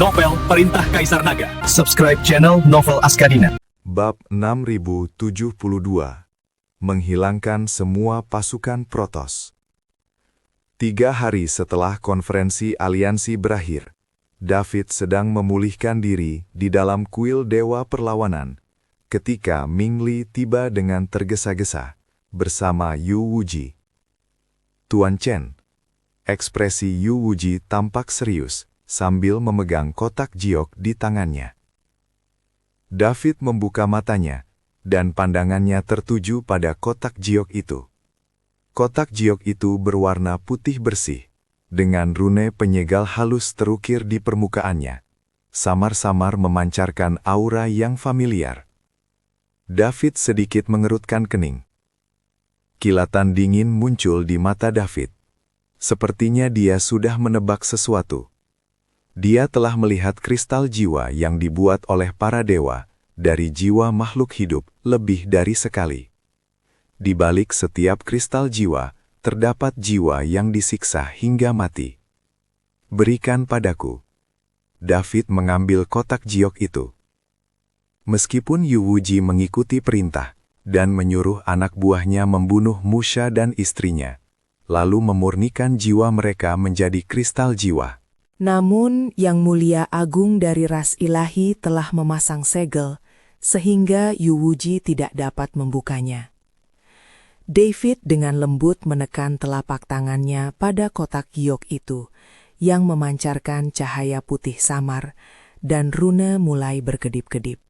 Novel Perintah Kaisar Naga. Subscribe channel Novel Askadina. Bab 6072. Menghilangkan semua pasukan Protoss. 3 hari setelah konferensi aliansi berakhir, David sedang memulihkan diri di dalam kuil Dewa Perlawanan ketika Ming Li tiba dengan tergesa-gesa bersama Yu Wuji. Tuan Chen, ekspresi Yu Wuji tampak serius sambil memegang kotak giok di tangannya. David membuka matanya, dan pandangannya tertuju pada kotak giok itu. Kotak giok itu berwarna putih bersih, dengan rune penyegal halus terukir di permukaannya, samar-samar memancarkan aura yang familiar. David sedikit mengerutkan kening. Kilatan dingin muncul di mata David. Sepertinya dia sudah menebak sesuatu. Dia telah melihat kristal jiwa yang dibuat oleh para dewa dari jiwa makhluk hidup lebih dari sekali. Di balik setiap kristal jiwa, terdapat jiwa yang disiksa hingga mati. Berikan padaku. David mengambil kotak giok itu. Meskipun Yu Wuji mengikuti perintah dan menyuruh anak buahnya membunuh Musha dan istrinya, lalu memurnikan jiwa mereka menjadi kristal jiwa. Namun, Yang Mulia Agung dari ras ilahi telah memasang segel, sehingga Yu Wuji tidak dapat membukanya. David dengan lembut menekan telapak tangannya pada kotak giok itu, yang memancarkan cahaya putih samar, dan rune mulai berkedip-kedip.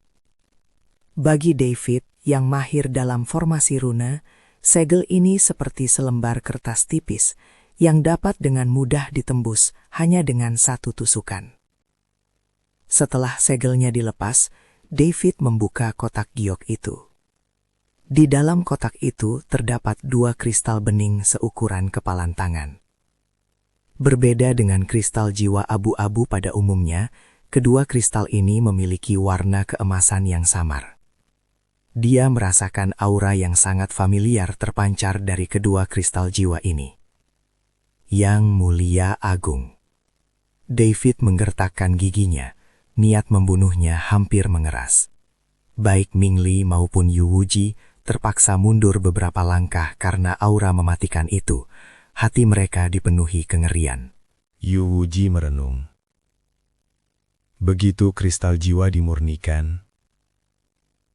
Bagi David, yang mahir dalam formasi rune, segel ini seperti selembar kertas tipis, yang dapat dengan mudah ditembus hanya dengan satu tusukan. Setelah segelnya dilepas, David membuka kotak giok itu. Di dalam kotak itu terdapat 2 kristal bening seukuran kepalan tangan. Berbeda dengan kristal jiwa abu-abu pada umumnya, kedua kristal ini memiliki warna keemasan yang samar. Dia merasakan aura yang sangat familiar terpancar dari kedua kristal jiwa ini. Yang Mulia Agung. David menggertakkan giginya, niat membunuhnya hampir mengeras. Baik Ming Li maupun Yu Wuji terpaksa mundur beberapa langkah karena aura mematikan itu. Hati mereka dipenuhi kengerian. Yu Wuji merenung. Begitu kristal jiwa dimurnikan,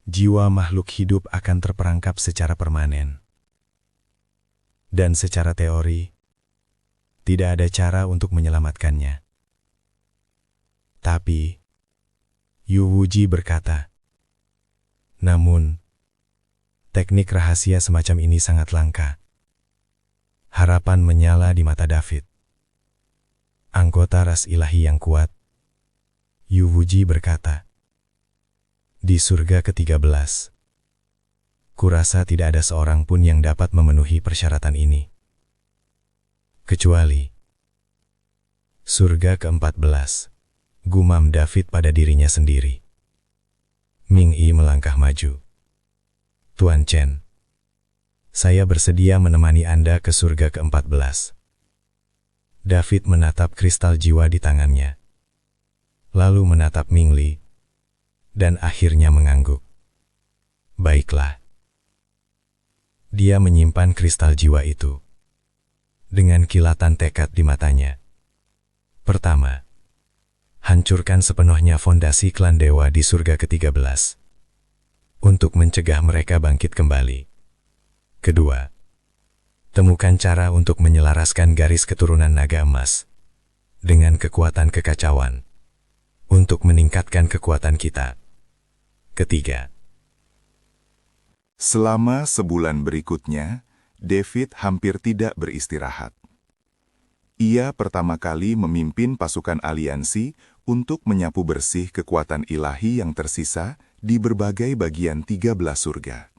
jiwa makhluk hidup akan terperangkap secara permanen. Dan secara teori, tidak ada cara untuk menyelamatkannya. Tapi, Yu Wuji berkata, namun, teknik rahasia semacam ini sangat langka. Harapan menyala di mata David. Anggota ras ilahi yang kuat, Yu Wuji berkata, di surga ke-13, kurasa tidak ada seorang pun yang dapat memenuhi persyaratan ini. Kecuali surga ke-14, gumam David pada dirinya sendiri. Ming Yi melangkah maju. Tuan Chen, saya bersedia menemani Anda ke surga ke-14. David menatap kristal jiwa di tangannya, lalu menatap Ming Li, dan akhirnya mengangguk. Baiklah. Dia menyimpan kristal jiwa itu. Dengan kilatan tekad di matanya. Pertama, hancurkan sepenuhnya fondasi klan dewa di surga ke-13 untuk mencegah mereka bangkit kembali. Kedua, temukan cara untuk menyelaraskan garis keturunan naga emas dengan kekuatan kekacauan untuk meningkatkan kekuatan kita. Ketiga, Selama sebulan berikutnya, David hampir tidak beristirahat. Ia pertama kali memimpin pasukan aliansi untuk menyapu bersih kekuatan ilahi yang tersisa di berbagai bagian 13 surga.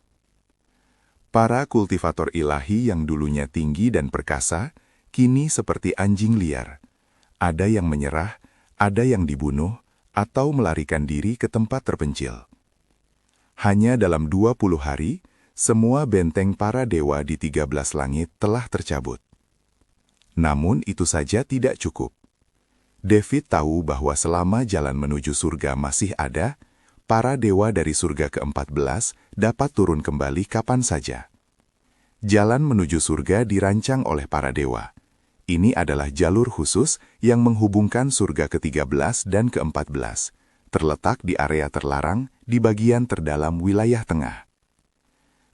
Para kultivator ilahi yang dulunya tinggi dan perkasa, kini seperti anjing liar. Ada yang menyerah, ada yang dibunuh, atau melarikan diri ke tempat terpencil. Hanya dalam 20 hari, semua benteng para dewa di 13 langit telah tercabut. Namun itu saja tidak cukup. David tahu bahwa selama jalan menuju surga masih ada, para dewa dari surga ke-14 dapat turun kembali kapan saja. Jalan menuju surga dirancang oleh para dewa. Ini adalah jalur khusus yang menghubungkan surga ke-13 dan ke-14, terletak di area terlarang di bagian terdalam wilayah tengah.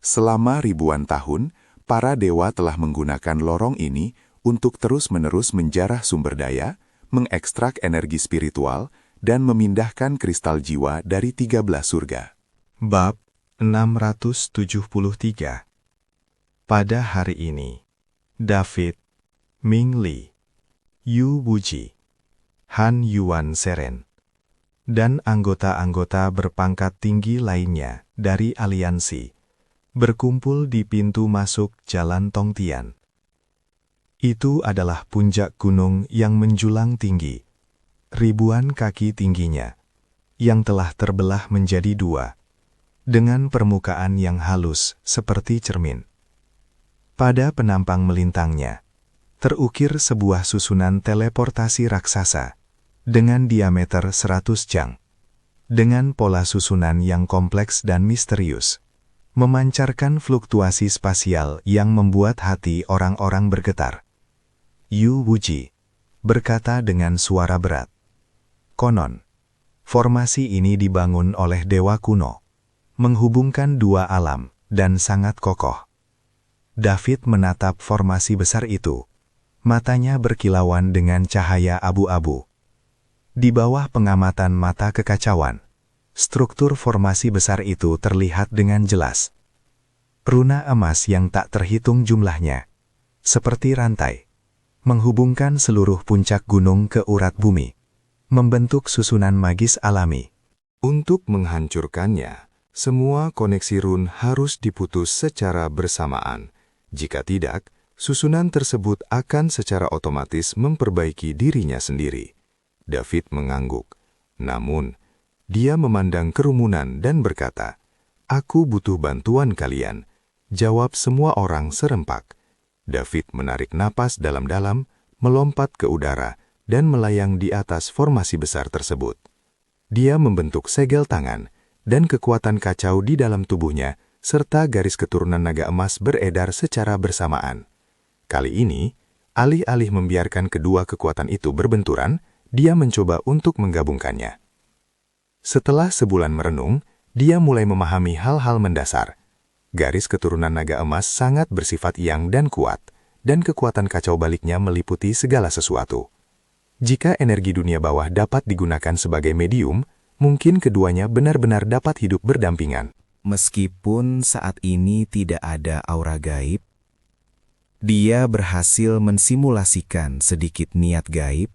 Selama ribuan tahun, para dewa telah menggunakan lorong ini untuk terus-menerus menjarah sumber daya, mengekstrak energi spiritual, dan memindahkan kristal jiwa dari 13 surga. Bab 673. Pada hari ini, David, Ming Li, Yu Wuji, Han Yuan Seren, dan anggota-anggota berpangkat tinggi lainnya dari aliansi berkumpul di pintu masuk Jalan Tongtian. Itu adalah puncak gunung yang menjulang tinggi, ribuan kaki tingginya, yang telah terbelah menjadi dua, dengan permukaan yang halus seperti cermin. Pada penampang melintangnya, terukir sebuah susunan teleportasi raksasa dengan diameter 100 jang, dengan pola susunan yang kompleks dan misterius, memancarkan fluktuasi spasial yang membuat hati orang-orang bergetar. Yu Wuji berkata dengan suara berat, "Konon, formasi ini dibangun oleh dewa kuno, menghubungkan dua alam dan sangat kokoh." David menatap formasi besar itu. Matanya berkilauan dengan cahaya abu-abu. Di bawah pengamatan mata kekacauan, struktur formasi besar itu terlihat dengan jelas. Runa emas yang tak terhitung jumlahnya, seperti rantai, menghubungkan seluruh puncak gunung ke urat bumi, membentuk susunan magis alami. Untuk menghancurkannya, semua koneksi run harus diputus secara bersamaan. Jika tidak, susunan tersebut akan secara otomatis memperbaiki dirinya sendiri. David mengangguk. Namun, dia memandang kerumunan dan berkata, "Aku butuh bantuan kalian." Jawab semua orang serempak. David menarik napas dalam-dalam, melompat ke udara, dan melayang di atas formasi besar tersebut. Dia membentuk segel tangan, dan kekuatan kacau di dalam tubuhnya, serta garis keturunan naga emas beredar secara bersamaan. Kali ini, alih-alih membiarkan kedua kekuatan itu berbenturan, dia mencoba untuk menggabungkannya. Setelah sebulan merenung, dia mulai memahami hal-hal mendasar. Garis keturunan naga emas sangat bersifat yang dan kuat, dan kekuatan kacau baliknya meliputi segala sesuatu. Jika energi dunia bawah dapat digunakan sebagai medium, mungkin keduanya benar-benar dapat hidup berdampingan. Meskipun saat ini tidak ada aura gaib, dia berhasil mensimulasikan sedikit niat gaib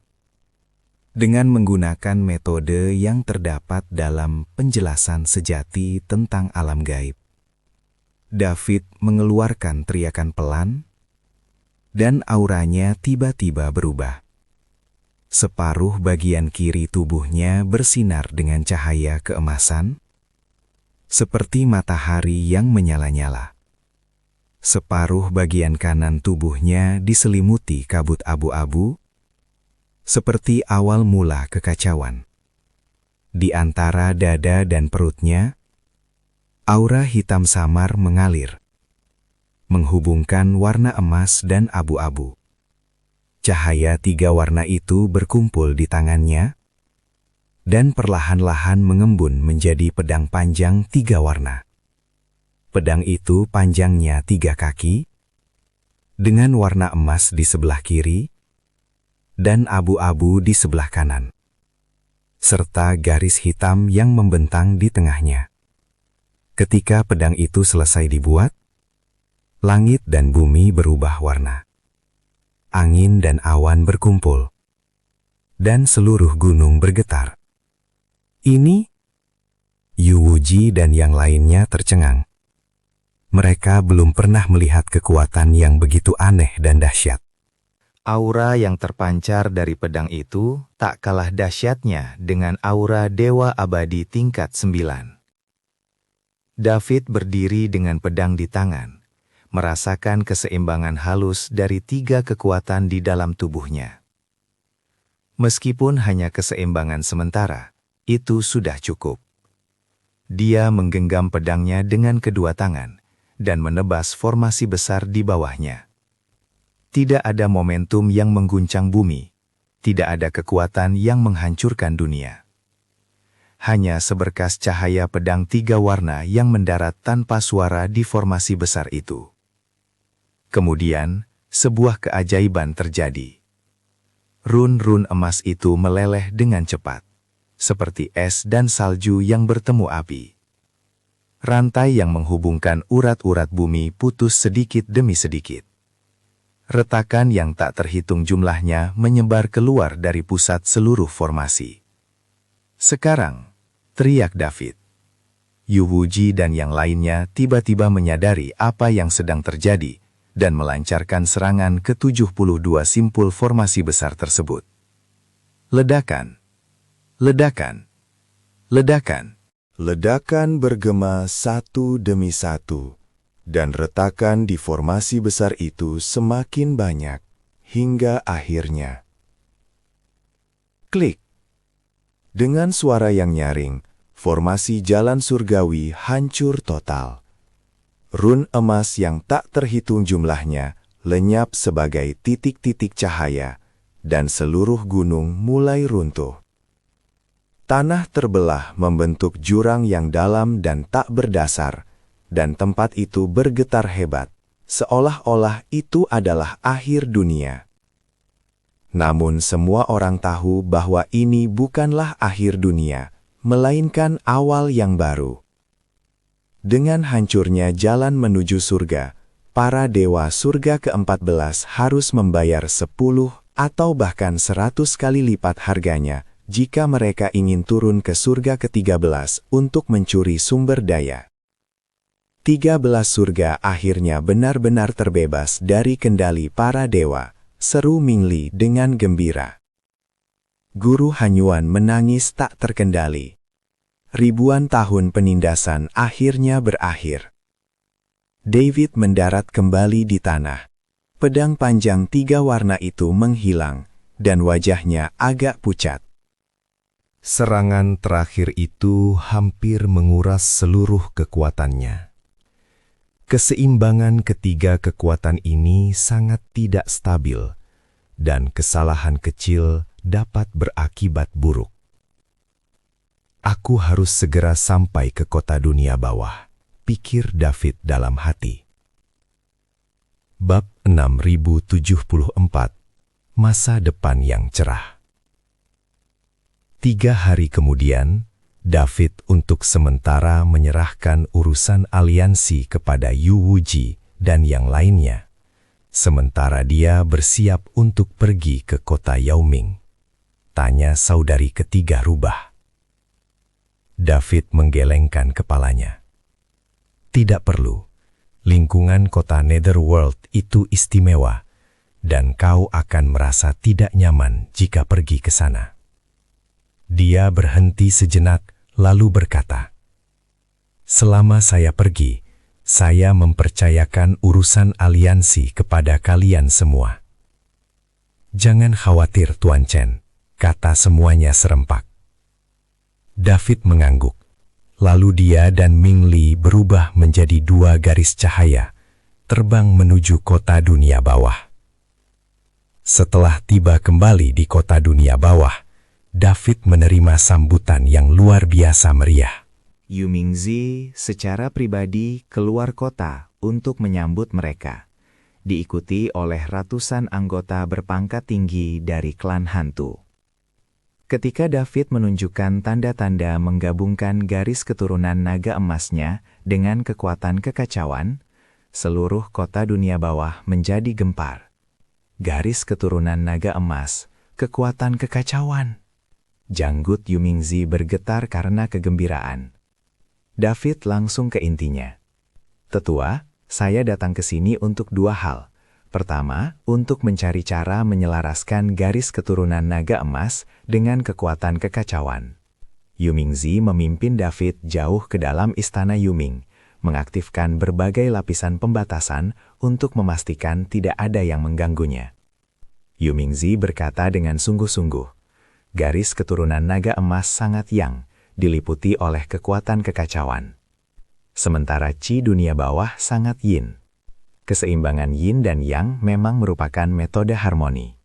dengan menggunakan metode yang terdapat dalam penjelasan sejati tentang alam gaib. David mengeluarkan teriakan pelan, dan auranya tiba-tiba berubah. Separuh bagian kiri tubuhnya bersinar dengan cahaya keemasan, seperti matahari yang menyala-nyala. Separuh bagian kanan tubuhnya diselimuti kabut abu-abu, seperti awal mula kekacauan. Di antara dada dan perutnya, aura hitam samar mengalir, menghubungkan warna emas dan abu-abu. Cahaya tiga warna itu berkumpul di tangannya, dan perlahan-lahan mengembun menjadi pedang panjang tiga warna. Pedang itu panjangnya 3 kaki, dengan warna emas di sebelah kiri, dan abu-abu di sebelah kanan, serta garis hitam yang membentang di tengahnya. Ketika pedang itu selesai dibuat, langit dan bumi berubah warna. Angin dan awan berkumpul, dan seluruh gunung bergetar. Ini, Yu Wuji dan yang lainnya tercengang. Mereka belum pernah melihat kekuatan yang begitu aneh dan dahsyat. Aura yang terpancar dari pedang itu tak kalah dahsyatnya dengan aura dewa abadi tingkat 9. David berdiri dengan pedang di tangan, merasakan keseimbangan halus dari 3 kekuatan di dalam tubuhnya. Meskipun hanya keseimbangan sementara, itu sudah cukup. Dia menggenggam pedangnya dengan kedua tangan dan menebas formasi besar di bawahnya. Tidak ada momentum yang mengguncang bumi, tidak ada kekuatan yang menghancurkan dunia. Hanya seberkas cahaya pedang 3 warna yang mendarat tanpa suara di formasi besar itu. Kemudian, sebuah keajaiban terjadi. Run-run emas itu meleleh dengan cepat, seperti es dan salju yang bertemu api. Rantai yang menghubungkan urat-urat bumi putus sedikit demi sedikit. Retakan yang tak terhitung jumlahnya menyebar keluar dari pusat seluruh formasi. Sekarang, teriak David. Yu Wuji dan yang lainnya tiba-tiba menyadari apa yang sedang terjadi dan melancarkan serangan ke 72 simpul formasi besar tersebut. Ledakan, ledakan, ledakan. Ledakan bergema satu demi satu, dan retakan di formasi besar itu semakin banyak, hingga akhirnya. Klik. Dengan suara yang nyaring, formasi jalan surgawi hancur total. Run emas yang tak terhitung jumlahnya lenyap sebagai titik-titik cahaya, dan seluruh gunung mulai runtuh. Tanah terbelah membentuk jurang yang dalam dan tak berdasar, dan tempat itu bergetar hebat, seolah-olah itu adalah akhir dunia. Namun semua orang tahu bahwa ini bukanlah akhir dunia, melainkan awal yang baru. Dengan hancurnya jalan menuju surga, para dewa surga ke-14 harus membayar 10 atau bahkan 100 kali lipat harganya jika mereka ingin turun ke surga ke-13 untuk mencuri sumber daya. 13 surga akhirnya benar-benar terbebas dari kendali para dewa, seru Mingli dengan gembira. Guru Hanyuan menangis tak terkendali. Ribuan tahun penindasan akhirnya berakhir. David mendarat kembali di tanah. Pedang panjang 3 warna itu menghilang, dan wajahnya agak pucat. Serangan terakhir itu hampir menguras seluruh kekuatannya. Keseimbangan ketiga kekuatan ini sangat tidak stabil, dan kesalahan kecil dapat berakibat buruk. Aku harus segera sampai ke kota dunia bawah, pikir David dalam hati. Bab 6074, Masa Depan yang Cerah. 3 hari kemudian, David untuk sementara menyerahkan urusan aliansi kepada Yu Wuji dan yang lainnya, sementara dia bersiap untuk pergi ke kota Yaoming. Tanya saudari ketiga rubah. David menggelengkan kepalanya. Tidak perlu. Lingkungan kota Netherworld itu istimewa, dan kau akan merasa tidak nyaman jika pergi ke sana. Dia berhenti sejenak, lalu berkata, "Selama saya pergi, saya mempercayakan urusan aliansi kepada kalian semua." "Jangan khawatir, Tuan Chen," kata semuanya serempak. David mengangguk. Lalu dia dan Ming Li berubah menjadi 2 garis cahaya, terbang menuju kota dunia bawah. Setelah tiba kembali di kota dunia bawah, David menerima sambutan yang luar biasa meriah. Yu Mingzi secara pribadi keluar kota untuk menyambut mereka, diikuti oleh ratusan anggota berpangkat tinggi dari klan hantu. Ketika David menunjukkan tanda-tanda menggabungkan garis keturunan naga emasnya dengan kekuatan kekacauan, seluruh kota dunia bawah menjadi gempar. Garis keturunan naga emas, kekuatan kekacauan. Janggut Yu Mingzi bergetar karena kegembiraan. David langsung ke intinya. "Tetua, saya datang ke sini untuk 2 hal. Pertama, untuk mencari cara menyelaraskan garis keturunan naga emas dengan kekuatan kekacauan." Yu Mingzi memimpin David jauh ke dalam istana Yuming, mengaktifkan berbagai lapisan pembatasan untuk memastikan tidak ada yang mengganggunya. Yu Mingzi berkata dengan sungguh-sungguh, garis keturunan naga emas sangat yang, diliputi oleh kekuatan kekacauan. Sementara Qi dunia bawah sangat yin. Keseimbangan yin dan yang memang merupakan metode harmoni.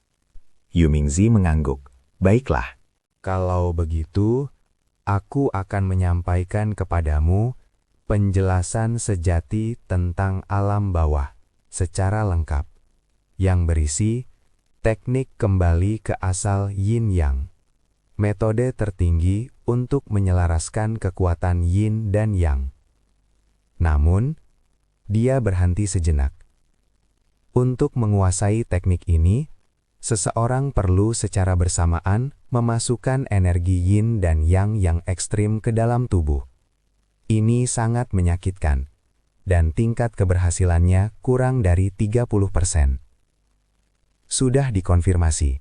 Yu Mingzi mengangguk. Baiklah. Kalau begitu, aku akan menyampaikan kepadamu penjelasan sejati tentang alam bawah secara lengkap, yang berisi teknik kembali ke asal yin-yang, metode tertinggi untuk menyelaraskan kekuatan yin dan yang. Namun, dia berhenti sejenak. Untuk menguasai teknik ini, seseorang perlu secara bersamaan memasukkan energi yin dan yang ekstrim ke dalam tubuh. Ini sangat menyakitkan, dan tingkat keberhasilannya kurang dari 30%. Sudah dikonfirmasi,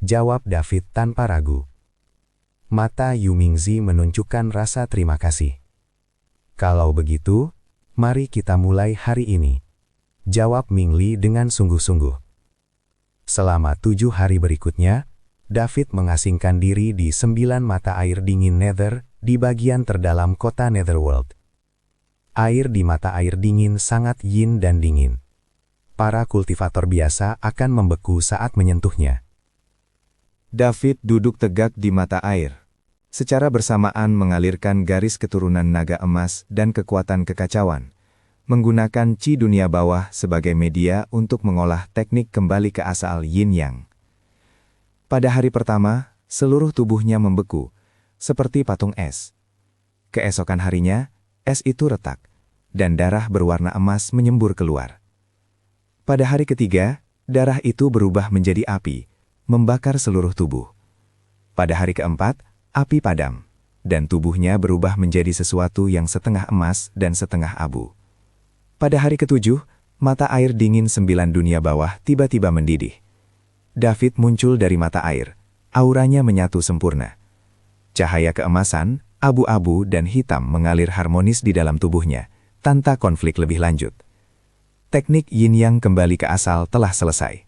jawab David tanpa ragu. Mata Yu Mingzi menunjukkan rasa terima kasih. Kalau begitu, mari kita mulai hari ini, jawab Ming Li dengan sungguh-sungguh. Selama 7 hari berikutnya, David mengasingkan diri di 9 mata air dingin Nether di bagian terdalam kota Netherworld. Air di mata air dingin sangat yin dan dingin. Para kultivator biasa akan membeku saat menyentuhnya. David duduk tegak di mata air, secara bersamaan mengalirkan garis keturunan naga emas dan kekuatan kekacauan, menggunakan Qi dunia bawah sebagai media untuk mengolah teknik kembali ke asal yin-yang. Pada hari pertama, seluruh tubuhnya membeku, seperti patung es. Keesokan harinya, es itu retak, dan darah berwarna emas menyembur keluar. Pada hari ketiga, darah itu berubah menjadi api, membakar seluruh tubuh. Pada hari keempat, api padam, dan tubuhnya berubah menjadi sesuatu yang setengah emas dan setengah abu. Pada hari ketujuh, mata air dingin 9 dunia bawah tiba-tiba mendidih. David muncul dari mata air, auranya menyatu sempurna. Cahaya keemasan, abu-abu dan hitam mengalir harmonis di dalam tubuhnya, tanpa konflik lebih lanjut. Teknik yin-yang kembali ke asal telah selesai.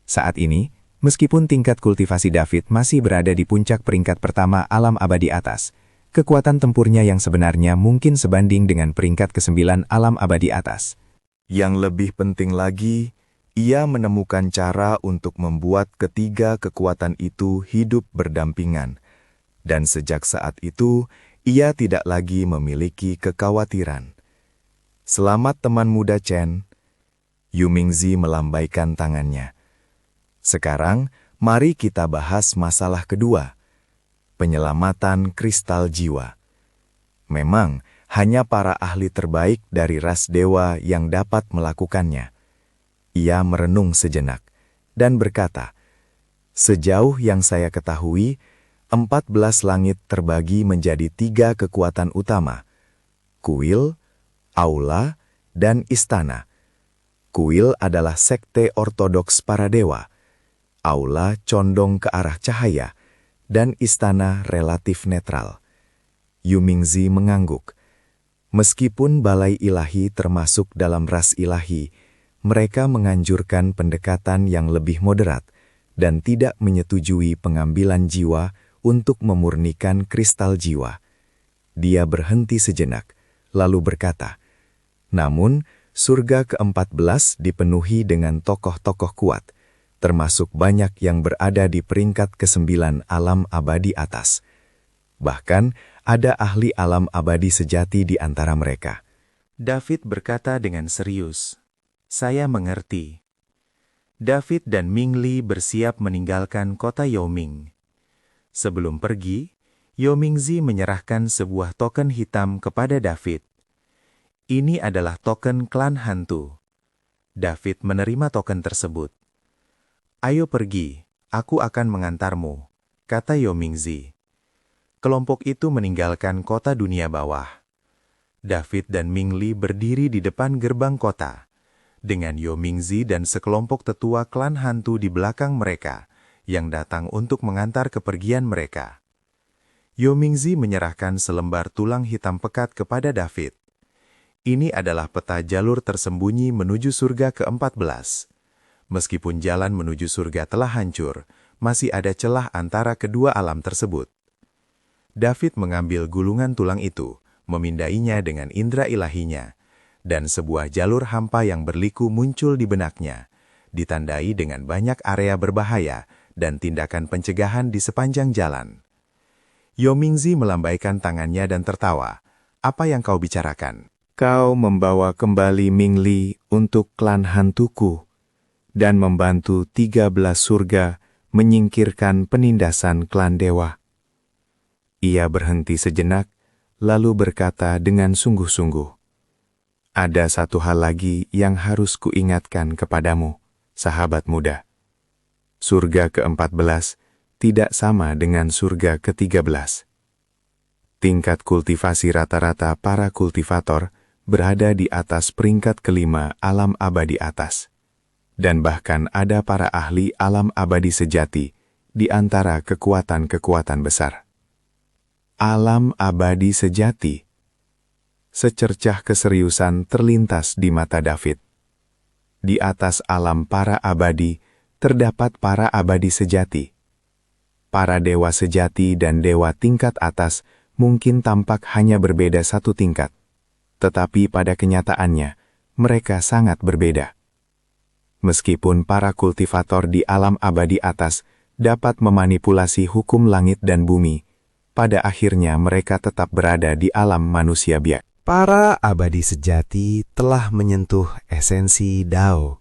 Saat ini, meskipun tingkat kultivasi David masih berada di puncak peringkat pertama alam abadi atas, kekuatan tempurnya yang sebenarnya mungkin sebanding dengan peringkat ke-9 alam abadi atas. Yang lebih penting lagi, ia menemukan cara untuk membuat ketiga kekuatan itu hidup berdampingan. Dan sejak saat itu, ia tidak lagi memiliki kekhawatiran. Selamat teman muda Chen. Yu Mingzi melambaikan tangannya. Sekarang, mari kita bahas masalah kedua. Penyelamatan kristal jiwa. Memang, hanya para ahli terbaik dari ras dewa yang dapat melakukannya. Ia merenung sejenak, dan berkata, sejauh yang saya ketahui, 14 langit terbagi menjadi 3 kekuatan utama, kuil, aula, dan istana. Kuil adalah sekte ortodoks para dewa, aula condong ke arah cahaya, dan istana relatif netral. Yu Mingzi mengangguk. Meskipun balai ilahi termasuk dalam ras ilahi, mereka menganjurkan pendekatan yang lebih moderat dan tidak menyetujui pengambilan jiwa untuk memurnikan kristal jiwa. Dia berhenti sejenak, lalu berkata, namun surga ke-14 dipenuhi dengan tokoh-tokoh kuat, termasuk banyak yang berada di peringkat ke-9 alam abadi atas. Bahkan, ada ahli alam abadi sejati di antara mereka. David berkata dengan serius, saya mengerti. David dan Ming Li bersiap meninggalkan kota Youming. Sebelum pergi, Yu Mingzi menyerahkan sebuah token hitam kepada David. Ini adalah token klan hantu. David menerima token tersebut. Ayo pergi, aku akan mengantarmu, kata Yu Mingzi. Kelompok itu meninggalkan kota dunia bawah. David dan Ming Li berdiri di depan gerbang kota, dengan Yu Mingzi dan sekelompok tetua klan hantu di belakang mereka, yang datang untuk mengantar kepergian mereka. Yu Mingzi menyerahkan selembar tulang hitam pekat kepada David. Ini adalah peta jalur tersembunyi menuju surga ke-14. Meskipun jalan menuju surga telah hancur, masih ada celah antara kedua alam tersebut. David mengambil gulungan tulang itu, memindainya dengan indera ilahinya, dan sebuah jalur hampa yang berliku muncul di benaknya, ditandai dengan banyak area berbahaya dan tindakan pencegahan di sepanjang jalan. Yomingzi melambaikan tangannya dan tertawa. Apa yang kau bicarakan? Kau membawa kembali Mingli untuk klan hantuku dan membantu 13 surga menyingkirkan penindasan klan dewa. Ia berhenti sejenak, lalu berkata dengan sungguh-sungguh, ada satu hal lagi yang harus kuingatkan kepadamu, sahabat muda. Surga ke-14 tidak sama dengan surga ke-13. Tingkat kultivasi rata-rata para kultivator berada di atas peringkat kelima alam abadi atas. Dan bahkan ada para ahli alam abadi sejati di antara kekuatan-kekuatan besar. Alam abadi sejati. Secercah keseriusan terlintas di mata David. Di atas alam para abadi terdapat para abadi sejati. Para dewa sejati dan dewa tingkat atas mungkin tampak hanya berbeda satu tingkat. Tetapi pada kenyataannya, mereka sangat berbeda. Meskipun para kultivator di alam abadi atas dapat memanipulasi hukum langit dan bumi, pada akhirnya mereka tetap berada di alam manusia biak. Para abadi sejati telah menyentuh esensi Dao,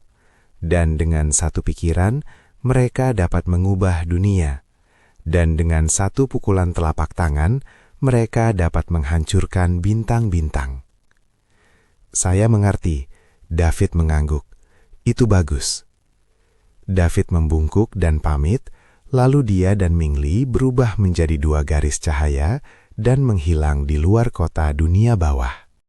dan dengan satu pikiran mereka dapat mengubah dunia, dan dengan satu pukulan telapak tangan mereka dapat menghancurkan bintang-bintang. Saya mengerti, David mengangguk. Itu bagus. David membungkuk dan pamit, lalu dia dan Mingli berubah menjadi dua garis cahaya dan menghilang di luar kota dunia bawah.